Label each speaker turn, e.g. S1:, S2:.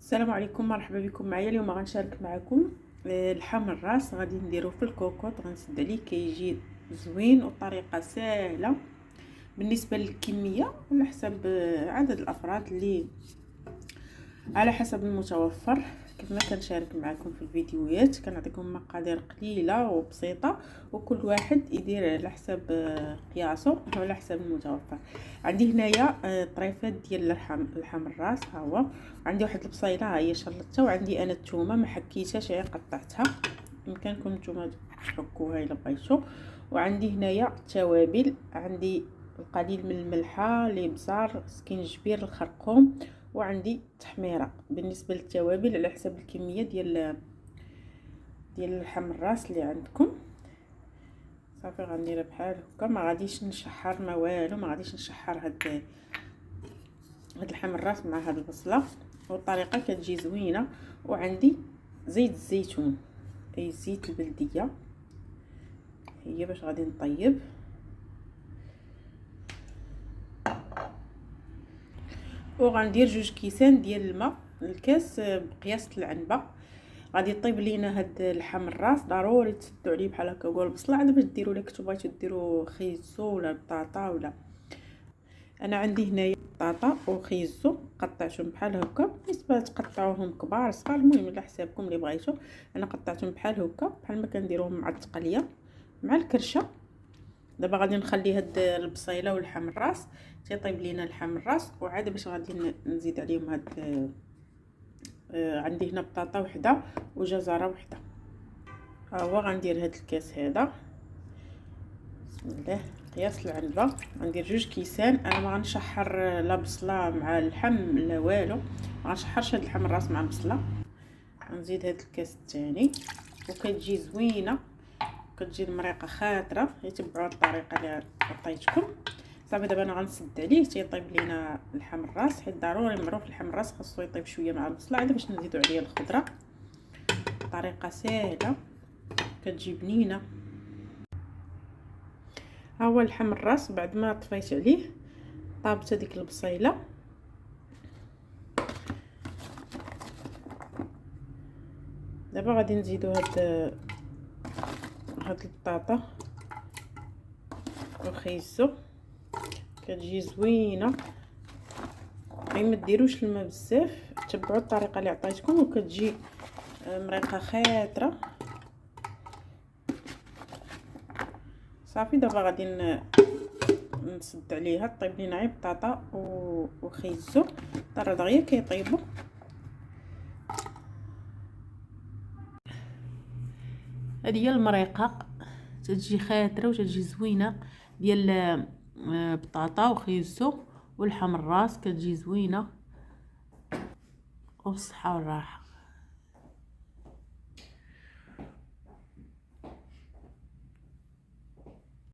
S1: السلام عليكم، مرحبا بكم معايا. اليوم غنشارك معكم اللحم الراس. غادي نديروه في الكوكوط، غنسد عليه كيجي زوين وطريقه سهله بالنسبه للكميه وعلى حسب عدد الافراد اللي على حسب المتوفر. كيف ما كنشارك معكم في الفيديوهات كنعطيكم مقادير قليله وبسيطه، وكل واحد يدير على حسب قياسه وعلى حسب المتوفر. عندي هنايا طريفات ديال اللحم الراس، ها هو. عندي واحد البصيله ها هي شلطتها، وعندي انا الثومه ما حكيتهاش، غير قطعتها. بامكانكم نتوما تحكوها الا بغيتو. وعندي هنايا التوابل، عندي القليل من الملحه، الابزار، سكينجبير، الخرقوم، وعندي تحميره. بالنسبه للتوابل على حسب الكميه ديال اللحم الراس اللي عندكم. صافي غنديرها بحال هكا، ما غاديش نشحر ما والو، ما غاديش نشحر هاد اللحم الراس مع هاد البصله، والطريقه كتجي زوينه. وعندي زيت الزيتون، اي زيت البلديه، هي باش غادي نطيب. وغندير 2 كيسان ديال الماء، الكاس بقياس العنبه. غادي طيب لينا هاد اللحم الراس، ضروري تسدوا عليه بحال هكا كوع البصله، عاد باش ديروا لك كنتو بغيتو ديروا خيزو ولا بطاطا ولا. انا عندي هنايا بطاطا وخيزو قطعتهم بحال هكا، بالنسبه تقطعوهم كبار صغار المهم على حسابكم اللي بغيتو. انا قطعتهم بحال هكا، بحال ما كنديروهم مع التقليه مع الكرشه. دابا غادي نخلي هاد البصيله واللحم الراس تيطيب لينا اللحم الراس، وعاد باش غادي نزيد عليهم هاد عندي هنا بطاطا وحده وجزره وحده. ها هو غندير هاد الكاس هذا، بسم الله، قياس العنبه. غندير 2 كيسان. انا ما غنشحر لا بصله مع اللحم لا والو، ما غنشحرش هاد اللحم الراس مع البصله. غنزيد هاد الكاس الثاني، وكتجي زوينه، كتجي المريقه خاطره. يتبعوا الطريقه اللي عطيتكم. صافي دابا انا غنسد عليه تيطيب لينا اللحم الراس، حيت ضروري معروف اللحم الراس خاصو يطيب شويه مع البصله عاد باش نزيدو عليه الخضره. طريقه سهله كتجي بنينه. ها هو اللحم الراس بعد ما طفيت عليه، طابت هذيك البصيله. دابا غادي نزيدو هاد البطاطا وخيزو، كتجي زوينه. ما ديروش الماء بزاف، تبعوا الطريقه اللي عطيتكم وكتجي مريقه خاطره. صافي دابا غادي نسد عليها طيب لينا غير بطاطا وخيزو طرا دغيا كيطيبوا. هذه هي المريقه، تتجي خاطره وتتجي زوينه ديال بطاطا وخيزو واللحم الراس، كتجي زوينه وبالصحه والراحه.